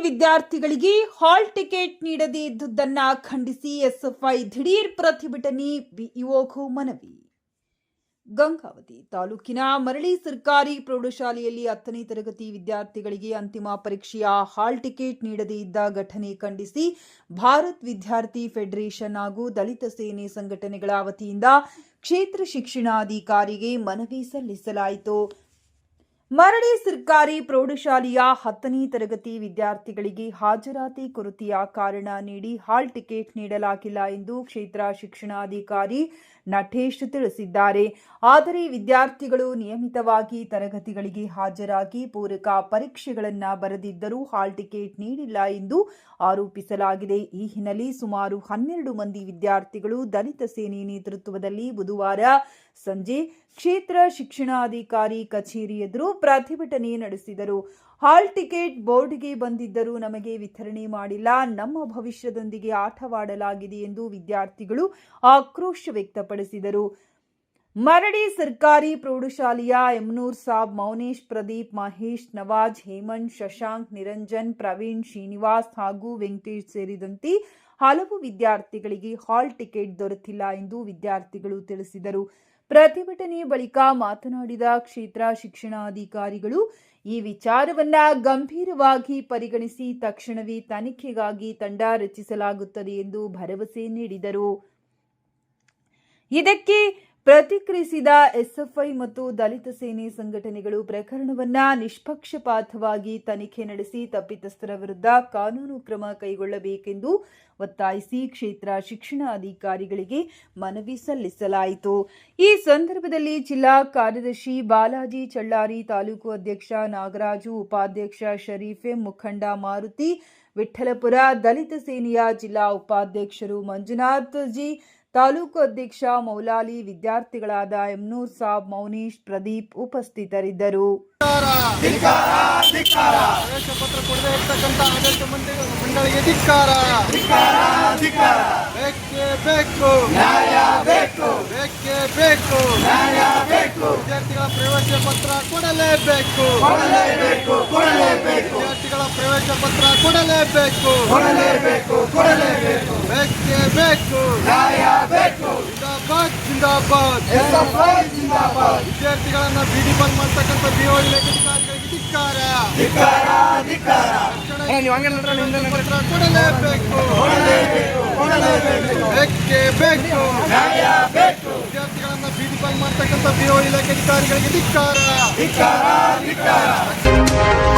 ವಿದ್ಯಾರ್ಥಿಗಳಿಗೆ hall ticket ನೀಡದೇ ಇದ್ದುದನ್ನ ಖಂಡಿಸಿ ಎಸ್ಎಫ್ಐ ದಿಢೀರ್ ಪ್ರತಿಭಟನೆ, ಬಿಇಒಗೂ ಮನವಿ. ಗಂಗಾವತಿ ತಾಲೂಕಿನ ಮರಳಿ ಸರ್ಕಾರಿ ಪ್ರೌಢಶಾಲೆಯಲ್ಲಿ 10ನೇ ತರಗತಿ ವಿದ್ಯಾರ್ಥಿಗಳಿಗೆ ಅಂತಿಮ ಪರೀಕ್ಷೆಯ ಹಾಲ್ ಟಿಕೆಟ್ ನೀಡದೇ ಇದ್ದ ಘಟನೆ ಖಂಡಿಸಿ ಭಾರತ್ ವಿದ್ಯಾರ್ಥಿ ಫೆಡರೇಷನ್ ಹಾಗೂ ದಲಿತ ಸೇನೆ ಸಂಘಟನೆಗಳ ವತಿಯಿಂದ ಕ್ಷೇತ್ರ ಶಿಕ್ಷಣಾಧಿಕಾರಿಗೆ ಮನವಿ ಸಲ್ಲಿಸಲಾಯಿತು. ಮರಳಿ ಸರ್ಕಾರಿ ಪ್ರೌಢಶಾಲೆಯ 10ನೇ ತರಗತಿ ವಿದ್ಯಾರ್ಥಿಗಳಿಗೆ ಹಾಜರಾತಿ ಕೊರತೆಯ ಕಾರಣ ನೀಡಿ ಹಾಲ್ ಟಿಕೆಟ್ ನೀಡಲಾಗಿಲ್ಲ ಎಂದು ಕ್ಷೇತ್ರ ಶಿಕ್ಷಣಾಧಿಕಾರಿ ನಟೇಶ್ ತಿಳಿಸಿದ್ದಾರೆ. ಆದರೆ ವಿದ್ಯಾರ್ಥಿಗಳು ನಿಯಮಿತವಾಗಿ ತರಗತಿಗಳಿಗೆ ಹಾಜರಾಗಿ ಪೂರಕ ಪರೀಕ್ಷೆಗಳನ್ನು ಬರೆದಿದ್ದರೂ ಹಾಲ್ ಟಿಕೆಟ್ ನೀಡಿಲ್ಲ ಎಂದು ಆರೋಪಿಸಲಾಗಿದೆ. ಈ ಹಿನ್ನೆಲೆ ಸುಮಾರು 12 ಮಂದಿ ವಿದ್ಯಾರ್ಥಿಗಳು ದಲಿತ ಸೇನೆ ನೇತೃತ್ವದಲ್ಲಿ ಬುಧವಾರ ಸಂಜೆ ಕ್ಷೇತ್ರ ಶಿಕ್ಷಣಾಧಿಕಾರಿ ಕಚೇರಿ ಎದುರು ಪ್ರತಿಭಟನೆ ನಡೆಸಿದರು. ಹಾಲ್ ಟಿಕೆಟ್ ಬೋರ್ಡ್ಗೆ ಬಂದಿದ್ದರೂ ನಮಗೆ ವಿತರಣೆ ಮಾಡಿಲ್ಲ, ನಮ್ಮ ಭವಿಷ್ಯದೊಂದಿಗೆ ಆಟವಾಡಲಾಗಿದೆ ಎಂದು ವಿದ್ಯಾರ್ಥಿಗಳು ಆಕ್ರೋಶ ವ್ಯಕ್ತಪಡಿಸಿದರು. ಮರಡಿ ಸರ್ಕಾರಿ ಪ್ರೌಢಶಾಲೆಯ ಎಮ್ನೂರ್ ಸಾಬ್, ಮೌನೇಶ್, ಪ್ರದೀಪ್, ಮಹೇಶ್, ನವಾಜ್, ಹೇಮಂತ್, ಶಶಾಂಕ್, ನಿರಂಜನ್, ಪ್ರವೀಣ್, ಶ್ರೀನಿವಾಸ್ ಹಾಗೂ ವೆಂಕಟೇಶ್ ಸೇರಿದಂತೆ ಹಲವು ವಿದ್ಯಾರ್ಥಿಗಳಿಗೆ ಹಾಲ್ ಟಿಕೆಟ್ ದೊರೆತಿಲ್ಲ ಎಂದು ವಿದ್ಯಾರ್ಥಿಗಳು ತಿಳಿಸಿದರು. ಪ್ರತಿಭಟನೆ ಬಳಿಕ ಮಾತನಾಡಿದ ಕ್ಷೇತ್ರ ಶಿಕ್ಷಣಾಧಿಕಾರಿಗಳು, ಈ ವಿಚಾರವನ್ನ ಗಂಭೀರವಾಗಿ ಪರಿಗಣಿಸಿ ತಕ್ಷಣವೇ ತನಿಖೆಗಾಗಿ ತಂಡ ರಚಿಸಲಾಗುತ್ತದೆ ಎಂದು ಭರವಸೆ ನೀಡಿದರು. ಇದಕ್ಕೆ ಪ್ರತಿಕ್ರಿಯಿಸಿದ ಎಸ್ಎಫ್ಐ ಮತ್ತು ದಲಿತ ಸೇನೆ ಸಂಘಟನೆಗಳು ಪ್ರಕರಣವನ್ನ ನಿಷ್ಪಕ್ಷಪಾತವಾಗಿ ತನಿಖೆ ನಡೆಸಿ ತಪ್ಪಿತಸ್ಥರ ವಿರುದ್ಧ ಕಾನೂನು ಕ್ರಮ ಕೈಗೊಳ್ಳಬೇಕೆಂದು ಒತ್ತಾಯಿಸಿ ಕ್ಷೇತ್ರ ಶಿಕ್ಷಣಾಧಿಕಾರಿಗಳಿಗೆ ಮನವಿ ಸಲ್ಲಿಸಲಾಯಿತು. ಈ ಸಂದರ್ಭದಲ್ಲಿ ಜಿಲ್ಲಾ ಕಾರ್ಯದರ್ಶಿ ಬಾಲಾಜಿ ಚಳ್ಳಾರಿ, ತಾಲೂಕು ಅಧ್ಯಕ್ಷ ನಾಗರಾಜು, ಉಪಾಧ್ಯಕ್ಷ ಶರೀಫ್, ಮುಖಂಡ ಮಾರುತಿ ವಿಠಲಪುರ, ದಲಿತ ಸೇನೆಯ ಜಿಲ್ಲಾ ಉಪಾಧ್ಯಕ್ಷರು ಮಂಜುನಾಥ್ ಜಿ, ತಾಲೂಕು ಅಧ್ಯಕ್ಷ ಮೌಲಾಲಿ, ವಿದ್ಯಾರ್ಥಿಗಳಾದ ಎಮ್ನೂರ್ ಸಾಬ್, ಮೌನೇಶ್, ಪ್ರದೀಪ್ ಉಪಸ್ಥಿತರಿದ್ದರು. ಪ್ರವೇಶ ಪತ್ರ ಕೊಡದೇ ಇರ್ತಕ್ಕಂಥ ಆಡಳಿತ ಮಂಡಳಿಗೆ ಧಿಕ್ಕಾರ. ಬೇಕೇ ಬೇಕು ನ್ಯಾಯ, ಬೇಕು ಬೇಕೇ ಬೇಕು ನ್ಯಾಯ, ಬೇಕು ವಿದ್ಯಾರ್ಥಿಗಳ ಪ್ರವೇಶ ಪತ್ರ ಕೊಡಲೇಬೇಕು, ಕೊಡಲೇಬೇಕು, ಕೊಡಲೇಬೇಕು ವಿದ್ಯಾರ್ಥಿಗಳ ಪ್ರವೇಶ ಪತ್ರ ಕೊಡಲೇಬೇಕು, ಕೊಡಲೇಬೇಕು, ಕೊಡಲೇಬೇಕು ಬೇಕೇ ಬೇಕು ನ್ಯಾಯ, ಬೇಕು ಜಿಂದಾಬಾದ್, ಜಿಂದಾಬಾದ್, ಜಿಂದಾಬಾದ್ ವಿದ್ಯಾರ್ಥಿಗಳನ್ನ ಬೀದಿ ಬಂದ್ ಮಾಡ್ತಕ್ಕಂಥ ಬಿಒ ಇಲಾಖಾಧಿಕಾರಿಗಳಿಗೆ ಧಿಕ್ಕಾರ, ಧಿಕ್ಕಾರ, ಧಿಕ್ಕಾರ ಪತ್ರ ಕೊಡಲೇಬೇಕು, ಬೇಕೇ ಬೇಕು ನ್ಯಾಯ, ಬೇಕು ವಿದ್ಯಾರ್ಥಿಗಳನ್ನ ಬೀದಿ ಬಂದ್ ಮಾಡ್ತಕ್ಕಂಥ ಬಿಒ ಇಲಾಖೆ ಅಧಿಕಾರಿಗಳಿಗೆ ಧಿಕ್ಕಾರ, ಧಿಕ್ಕಾರ, ಧಿಕ್ಕಾರ.